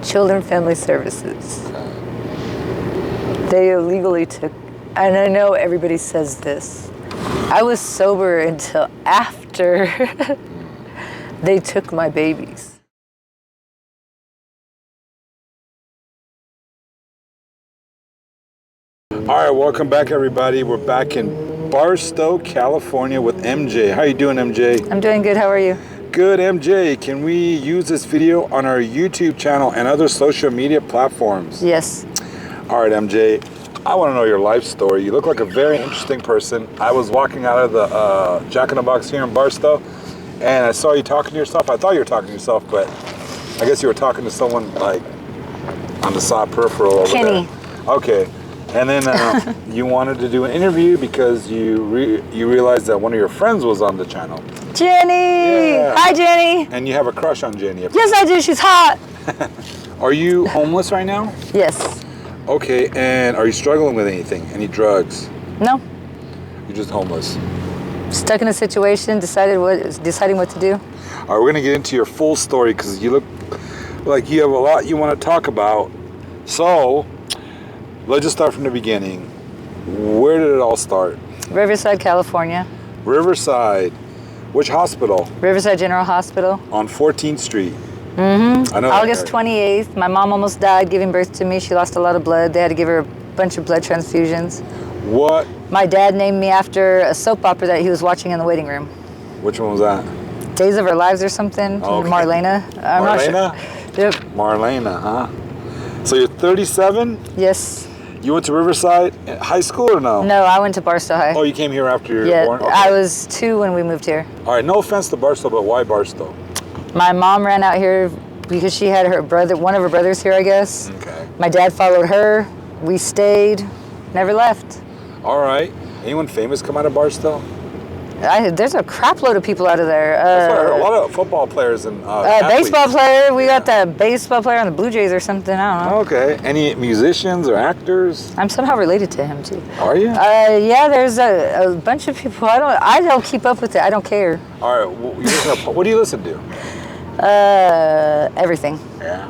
Children Family Services. They illegally took, and I know everybody says this, I was sober until after they took my babies. All right, welcome back, everybody. We're back in Barstow, California with MJ. How you doing, MJ? I'm doing good. How are you? Good, MJ. Can we use this video on our YouTube channel and other social media platforms? Yes. All right, MJ. I want to know your life story. You look like a very interesting person. I was walking out of the Jack in the Box here in Barstow, and I saw you talking to yourself. I thought you were talking to yourself, but I guess you were talking to someone like on the side peripheral over Kenny. there. Okay. And then you wanted to do an interview because you realized that one of your friends was on the channel. Jenny! Yeah. Hi, Jenny! And you have a crush on Jenny. Yes, I do. She's hot. Are you homeless right now? Yes. Okay, and are you struggling with anything? Any drugs? No. You're just homeless. Stuck in a situation, deciding what to do. All right, we're going to get into your full story because you look like you have a lot you want to talk about. So, let's just start from the beginning. Where did it all start? Riverside, California. Riverside. Which hospital? Riverside General Hospital. On 14th Street. Mm-hmm. I know. August 28th. My mom almost died giving birth to me. She lost a lot of blood. They had to give her a bunch of blood transfusions. What? My dad named me after a soap opera that he was watching in the waiting room. Which one was that? Days of Our Lives or something. Okay. Marlena. I'm not sure. Yep. Marlena, huh? So you're 37? Yes. You went to Riverside High School or no? No, I went to Barstow High. Oh, you came here after you were Yeah, born? Okay. I was 2 when we moved here. All right, no offense to Barstow, but why Barstow? My mom ran out here because she had one of her brothers here, I guess. Okay. My dad followed her. We stayed, never left. All right. Anyone famous come out of Barstow? There's a crap load of people out of there. That's what I heard. A lot of football players and baseball player. We got that baseball player on the Blue Jays or something. I don't know. Okay. Any musicians or actors? I'm somehow related to him too. Are you? Yeah. There's a bunch of people. I don't keep up with it. I don't care. All right. Well, what do you listen to? Everything. Yeah.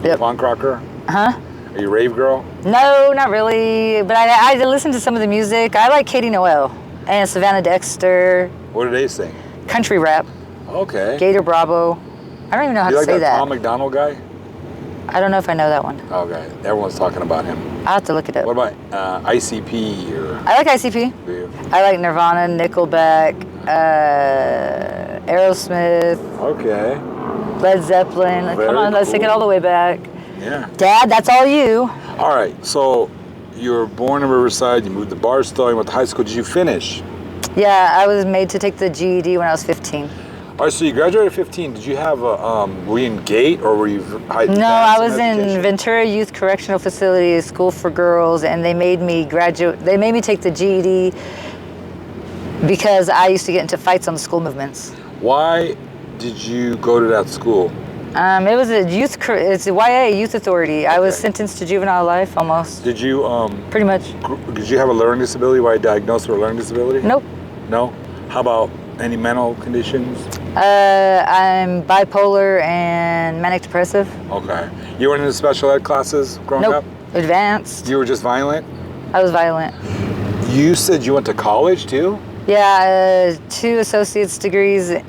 Yep. Punk rocker? Huh? Are you a rave girl? No, not really. But I listen to some of the music. I like Katie Noel and Savannah Dexter. What do they sing? Country rap. Okay. Gator Bravo. I don't even know how you to like say that. Tom McDonald guy? I don't know if I know that one. Okay. Everyone's talking about him. I'll have to look it up. What about ICP or? I like ICP. Do you? I like Nirvana, Nickelback, Aerosmith. Okay. Led Zeppelin. Very Come on, let's take it cool. all the way back. Yeah. Dad, that's all you. All right. So you were born in Riverside. You moved to Barstow. You went to high school. Did you finish? Yeah, I was made to take the GED when I was 15. All right. So you graduated at 15. Did you have a? Were you in GATE or were you? No, I was in Ventura Youth Correctional Facility, a school for girls, and they made me graduate. They made me take the GED because I used to get into fights on the school movements. Why did you go to that school? It was it's a YA, Youth Authority. I was sentenced to juvenile life almost. Did you Pretty much. Did you have a learning disability? Were you diagnosed with a learning disability? Nope. No. How about any mental conditions? I'm bipolar and manic depressive. Okay. You weren't in the special ed classes growing Nope. up? Advanced. You were just violent? I was violent. You said you went to college too? Yeah, 2 associate's degrees in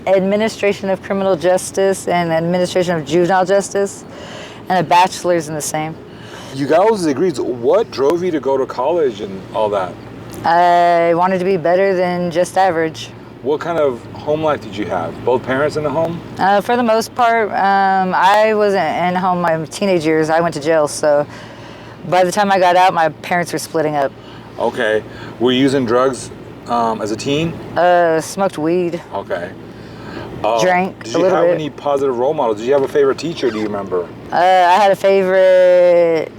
administration of criminal justice and administration of juvenile justice, and a bachelor's in the same. You got all those degrees. What drove you to go to college and all that? I wanted to be better than just average. What kind of home life did you have? Both parents in the home? For the most part, I wasn't in home my teenage years. I went to jail, so by the time I got out, my parents were splitting up. Okay. Were you using drugs as a teen? Smoked weed. Okay. Drank Did a you little have bit. any positive role models? Did you have a favorite teacher, do you remember? I had a favorite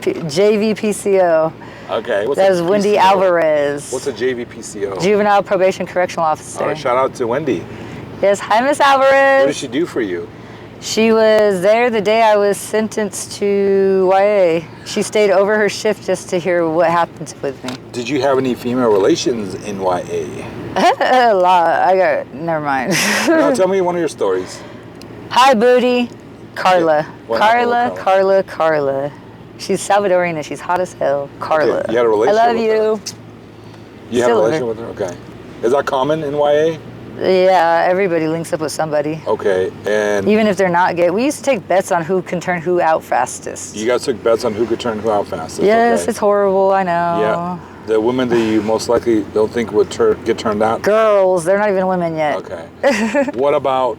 JVPCO. Okay. That was Wendy PCO? Alvarez. What's a JVPCO? Juvenile Probation Correctional Officer. All right, shout out to Wendy. Yes, hi, Miss What Alvarez. did she do for you? She was there the day I was sentenced to YA. She stayed over her shift just to hear what happened with me. Did you have any female relations in YA? A lot. Never mind. No, tell me one of your stories. Hi, Booty. Carla. What happened with Carla. She's Salvadorian and she's hot as hell. Carla. Okay, you had a relationship I love with you. You have a Still love relationship with her? Okay. Is that common in YA? Yeah, everybody links up with somebody. Okay, and Even if they're not gay. We used to take bets on who can turn who out fastest. you guys took bets on who could turn who out fastest. Yes, okay. it's horrible, I know. Yeah. The women that you most likely don't think would get turned out? Girls, they're not even women yet. Okay. What about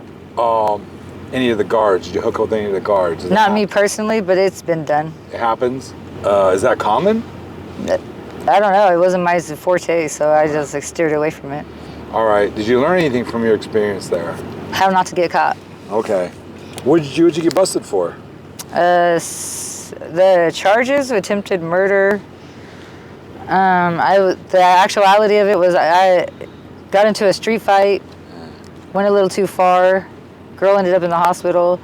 any of the guards? Did you hook up with any of the guards? Not me personally, but it's been done. It happens? Is that common? I don't know. It wasn't my forte, so I just steered away from it. All right. Did you learn anything from your experience there? How not to get caught. Okay. What'd you get busted for? The charges of attempted murder. The actuality of it was I got into a street fight, went a little too far. Girl ended up in the hospital.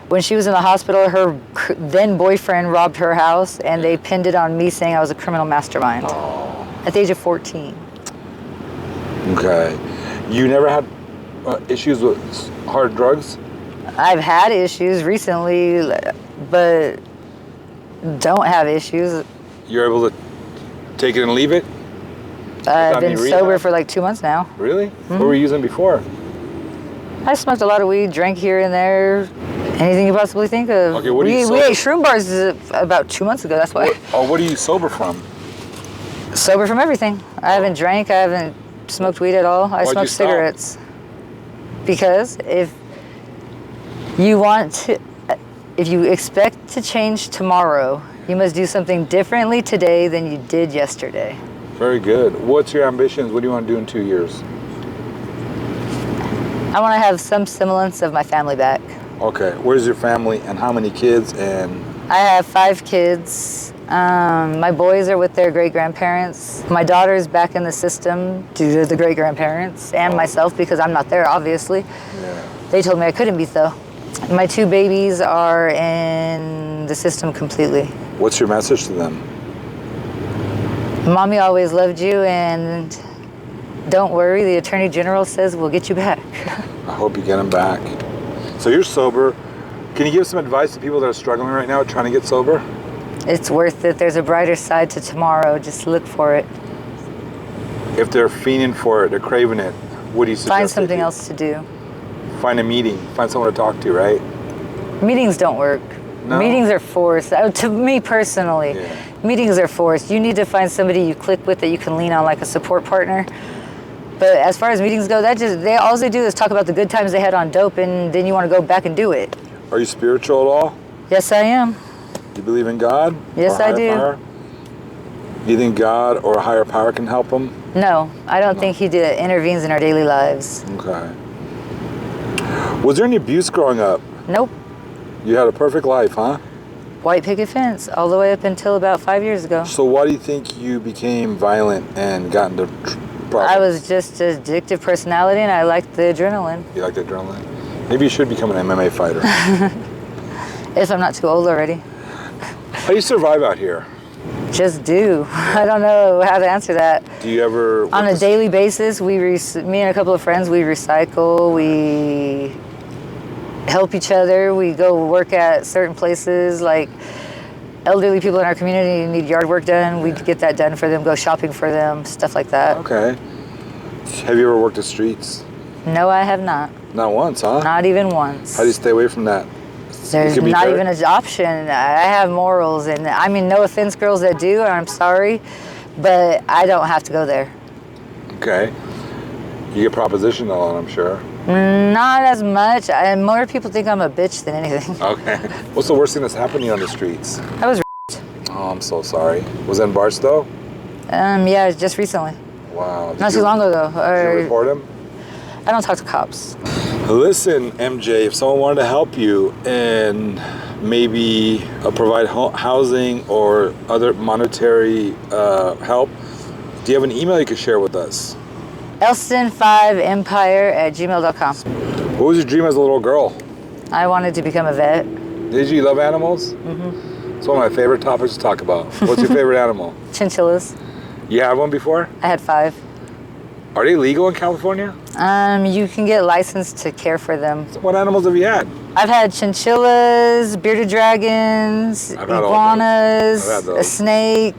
When she was in the hospital, her then boyfriend robbed her house, and they pinned it on me saying I was a criminal mastermind at the age of 14. Okay. You never had issues with hard drugs? I've had issues recently, but don't have issues. You're able to take it and leave it? I've been sober for like 2 months now. Really? Mm-hmm. What were you using before? I smoked a lot of weed, drank here and there, anything you possibly think of. Okay, what are you we ate shroom bars about 2 months ago, that's why. What are you sober from? Sober from everything. I haven't drank, I haven't smoked weed at all. I Why'd smoke you stop? cigarettes. Because if you expect to change tomorrow, you must do something differently today than you did yesterday. Very good. What's your ambitions? What do you want to do in 2 years? I want to have some semblance of my family back. Okay. Where's your family and how many kids? And I have 5 kids. My boys are with their great-grandparents. My daughter's back in the system due to the great-grandparents and myself because I'm not there, obviously. yeah. They told me I couldn't be, though. My 2 babies are in the system completely. What's your message to them? Mommy always loved you, and don't worry, the Attorney General says we'll get you back. I hope you get them back. So you're sober. Can you give some advice to people that are struggling right now trying to get sober? It's worth it. There's a brighter side to tomorrow. Just look for it. If they're fiending for it, they're craving it, what do you suggest? Find something else to do. Find a meeting. Find someone to talk to, right? Meetings don't work. No. Meetings are forced. To me personally, meetings are forced. You need to find somebody you click with that you can lean on, like a support partner. But as far as meetings go, all they do is talk about the good times they had on dope, and then you want to go back and do it. Are you spiritual at all? Yes, I am. Do you believe in God? Yes, I do. Power? Do you think God or a higher power can help them? No, I don't think he intervenes in our daily lives. Okay. Was there any abuse growing up? Nope. You had a perfect life, huh? White picket fence all the way up until about 5 years ago. So why do you think you became violent and got into problems? I was just an addictive personality, and I liked the adrenaline. You like the adrenaline? Maybe you should become an MMA fighter. If I'm not too old already. How do you survive out here? Just do. I don't know how to answer that. Do you ever... On a daily basis, me and a couple of friends, we recycle, we help each other, we go work at certain places, like elderly people in our community need yard work done, we get that done for them, go shopping for them, stuff like that. Okay. Have you ever worked the streets? No, I have not. Not once, huh? Not even once. How do you stay away from that? There's not even an option. I have morals, and I mean, no offense, girls that do, I'm sorry, but I don't have to go there. Okay. You get propositioned a lot, I'm sure. Not as much. More people think I'm a bitch than anything. Okay. What's the worst thing that's happened to you on the streets? I was Oh, I'm so sorry. Was it in Barstow? Yeah, just recently. Wow. Not too long ago. Did you report him? I don't talk to cops. Listen, MJ, if someone wanted to help you and maybe provide housing or other monetary help, do you have an email you could share with us? Elston5empire@gmail.com. What was your dream as a little girl? I wanted to become a vet. Did you love animals? Mm-hmm. It's one of my favorite topics to talk about. What's your favorite animal? Chinchillas. You had one before? I had 5. Are they legal in California? You can get licensed to care for them. What animals have you had? I've had chinchillas, bearded dragons, I've had all iguanas, those. I've had a those. snake,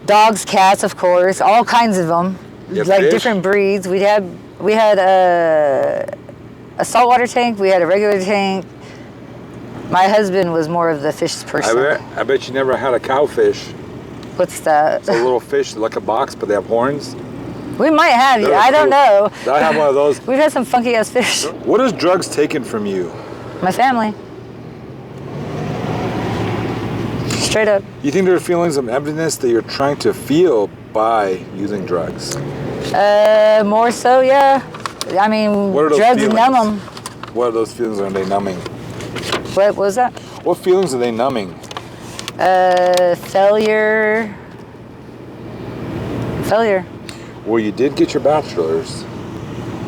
dogs, cats, of course, all kinds of them, You have like fish? different breeds. We had a saltwater tank. We had a regular tank. My husband was more of the fish person. I bet you never had a cowfish. What's that? It's a little fish like a box, but they have horns. We might have. They're I don't cool. know. I have one of those. We've had some funky ass fish. What has drugs taken from you? My family. Straight up. You think there are feelings of emptiness that you're trying to feel by using drugs? More so, yeah. I mean, What are those drugs feelings? numb them. What are those feelings? Are they numbing? What was that? What feelings are they numbing? Failure. Well, you did get your bachelor's,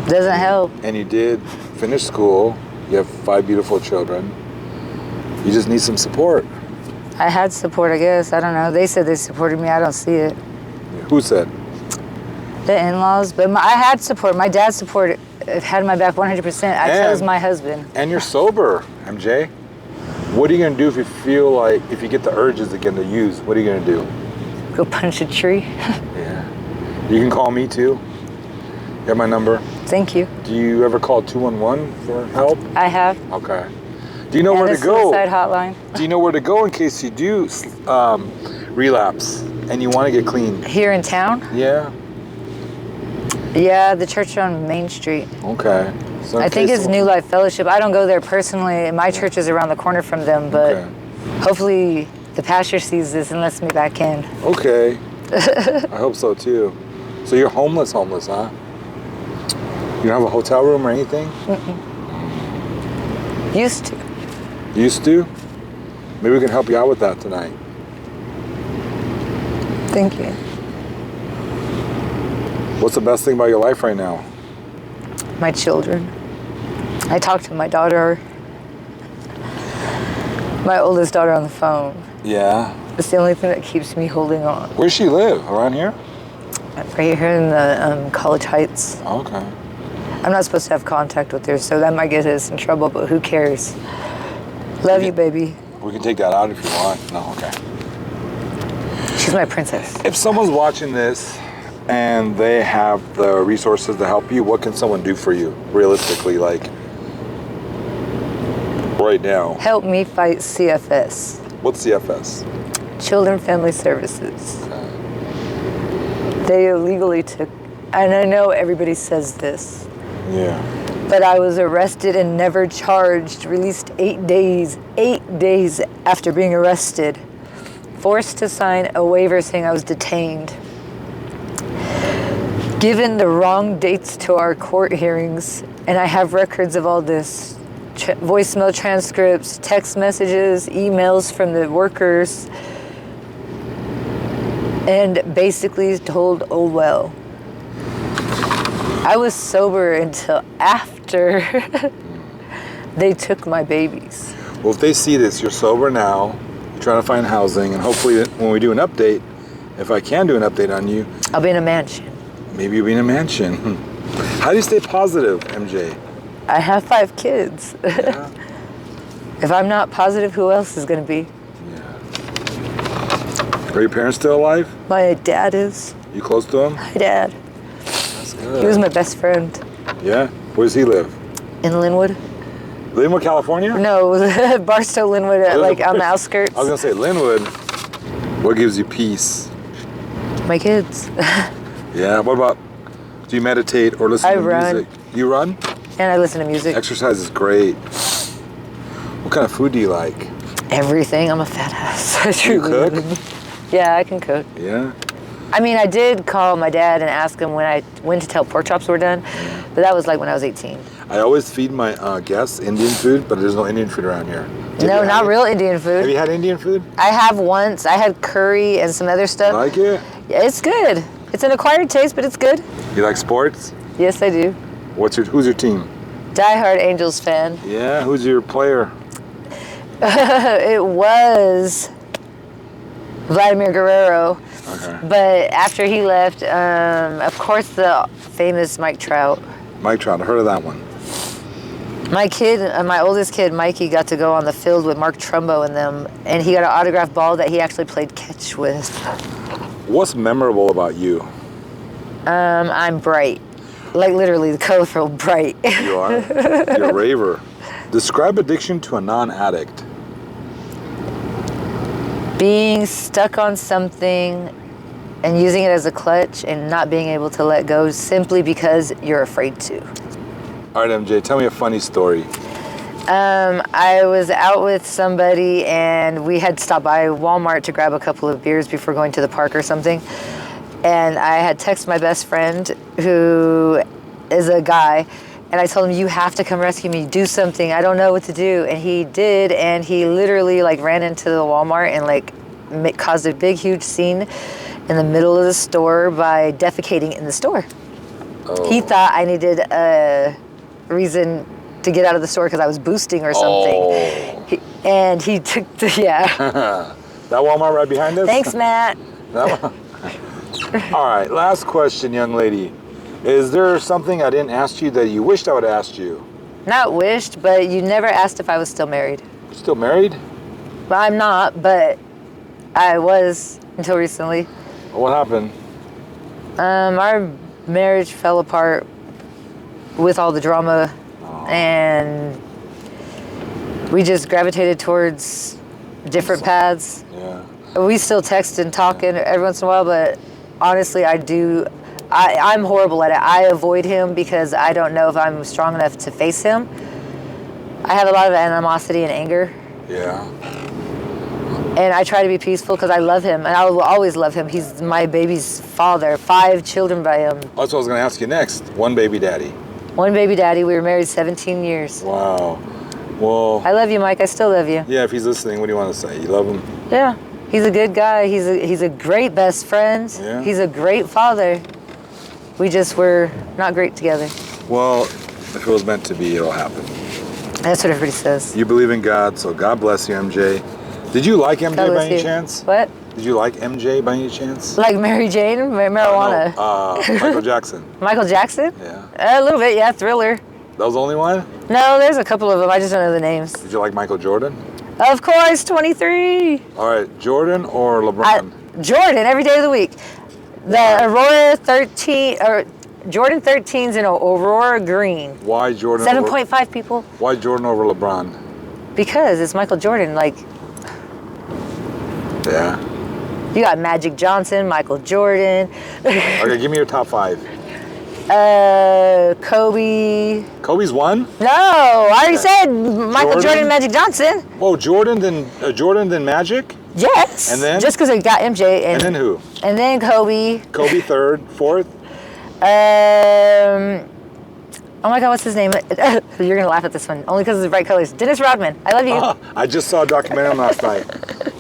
Doesn't help. and you did finish school. You have 5 beautiful children. You just need some support. I had support, I guess. I don't know. They said they supported me. I don't see it. Who said? The in-laws. But I had support. My dad had my back 100%. I chose my husband. And you're sober, MJ. What are you going to do if you feel like, if you get the urges again to use, what are you going to do? Go punch a tree. Yeah. You can call me too. You have my number. Thank you. Do you ever call 211 for help? I have. Okay. Do you know And where the to go? suicide hotline. Do you know where to go in case you do relapse and you want to get clean? Here in town? Yeah. Yeah, the church on Main Street. Okay. So in I think case it's New Life Fellowship. I don't go there personally. My church is around the corner from them, but hopefully the pastor sees this and lets me back in. Okay. I hope so too. So you're homeless, huh? You don't have a hotel room or anything? Used to. Used to? Maybe we can help you out with that tonight. Thank you. What's the best thing about your life right now? My children. I talk to my daughter, my oldest daughter, on the phone. Yeah. It's the only thing that keeps me holding on. Where does she live? Around here? Right here in the College Heights. Okay. I'm not supposed to have contact with her, so that might get us in trouble, but who cares? Love you, baby. We can take that out if you want. No, okay. She's my princess. If someone's watching this and they have the resources to help you, what can someone do for you, realistically, like right now? Help me fight CFS. What's CFS? Children Family Services. They illegally took, and I know everybody says this, Yeah. but I was arrested and never charged, released 8 days after being arrested, forced to sign a waiver saying I was detained, given the wrong dates to our court hearings, and I have records of all this, voicemail transcripts, text messages, emails from the workers, and basically told, oh well. I was sober until after they took my babies. Well, if they see this, you're sober now, you're trying to find housing, and hopefully when we do an update, if I can do an update on you, I'll be in a mansion. maybe you'll be in a mansion. How do you stay positive, MJ? I have 5 kids. Yeah. If I'm not positive, who else is going to be? Yeah. Are your parents still alive? My dad is. You close to them? My dad. That's good. He was my best friend. Yeah? Where does he live? In Linwood? Linwood, California? No, Barstow, Linwood, like on the outskirts. I was going to say Linwood. What gives you peace? My kids. Yeah, what about, do you meditate or listen to run. music? You run? And I listen to music. Exercise is great. What kind of food do you like? Everything. I'm a fat ass. I You truly cook? am. Yeah, I can cook. Yeah? I mean, I did call my dad and ask him when to tell pork chops were done, but that was like when I was 18. I always feed my guests Indian food, but there's no Indian food around here. No, not real Indian Have food. you had Indian food? I have once. I had curry and some other stuff. Like it? Yeah, it's good. It's an acquired taste, but it's good. You like sports? Yes, I do. Who's your team? Diehard Angels fan. Yeah, who's your player? It was Vladimir Guerrero. Okay. But after he left, of course, the famous Mike Trout. Mike Trout, I heard of that one. My oldest kid, Mikey, got to go on the field with Mark Trumbo and them, and he got an autographed ball that he actually played catch with. What's memorable about you? I'm bright. Like literally the colorful bright. You are? You're a raver. Describe addiction to a non-addict. Being stuck on something and using it as a clutch and not being able to let go simply because you're afraid to. All right, MJ, tell me a funny story. I was out with somebody and we had stopped by Walmart to grab a couple of beers before going to the park or something. And I had texted my best friend, who is a guy, and I told him, you have to come rescue me, do something, I don't know what to do. And he did, and he literally like ran into the Walmart and like caused a big, huge scene in the middle of the store by defecating in the store. Oh. He thought I needed a reason to get out of the store because I was boosting or something. Oh. And he took the, yeah. That Walmart right behind us? Thanks, Matt. All right, last question, young lady. Is there something I didn't ask you that you wished I would have asked you? Not wished, but you never asked if I was still married. Still married? Well, I'm not, but I was until recently. What happened? Our marriage fell apart with all the drama, and we just gravitated towards different paths. Yeah. We still text and talk every once in a while, but honestly, I'm horrible at it. I avoid him because I don't know if I'm strong enough to face him. I have a lot of animosity and anger. Yeah. And I try to be peaceful because I love him, and I will always love him. He's my baby's father, 5 children by him. That's what I was going to ask you next. One baby daddy. One baby daddy. We were married 17 years. Wow. Well. I love you, Mike. I still love you. Yeah, if he's listening, what do you want to say? You love him? Yeah. He's a good guy. He's a great best friend. Yeah. He's a great father. We just were not great together. Well, if it was meant to be, it'll happen. That's what everybody says. You believe in God, so God bless you, MJ. Did you like MJ by any chance? What? Did you like MJ by any chance? Like Mary Jane, marijuana? No, Michael Jackson. Michael Jackson? Yeah. A little bit, yeah. Thriller. That was the only one? No, there's a couple of them. I just don't know the names. Did you like Michael Jordan? Of course, 23. All right, Jordan or LeBron? Jordan, every day of the week. The Aurora 13, or Jordan 13's in Aurora green. Why Jordan? 7.5 people. Why Jordan over LeBron? Because it's Michael Jordan. Like. Yeah. You got Magic Johnson, Michael Jordan. Okay, give me your top 5. Kobe. Kobe's one? No, I already said Michael Jordan, Magic Johnson. Oh, Jordan then Magic? Yes. And then? Just because I got MJ. And then who? And then Kobe. Kobe third, fourth? Oh my God, what's his name? You're gonna laugh at this one, only because of the bright colors. Dennis Rodman, I love you. I just saw a documentary on last night.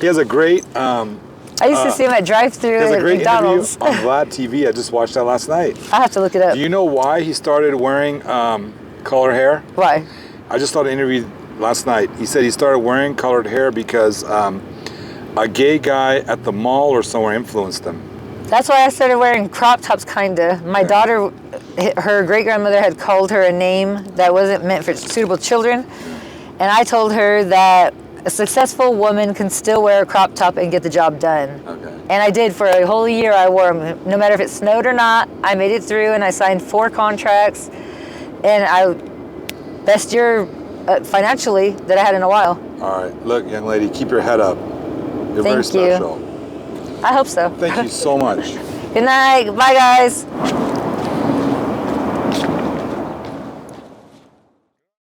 He has a great. I used to see him at drive-thru at McDonald's. Interview on Vlad TV. I just watched that last night. I have to look it up. Do you know why he started wearing colored hair? Why? I just saw an interview last night. He said he started wearing colored hair because a gay guy at the mall or somewhere influenced him. That's why I started wearing crop tops, kinda. My daughter, her great-grandmother had called her a name that wasn't meant for suitable children. And I told her that a successful woman can still wear a crop top and get the job done. Okay. And I did for a whole year. I wore them. No matter if it snowed or not, I made it through and I signed 4 contracts. And best year financially that I had in a while. All right. Look, young lady, keep your head up. You're very special. I hope so. Thank you so much. Good night. Bye, guys.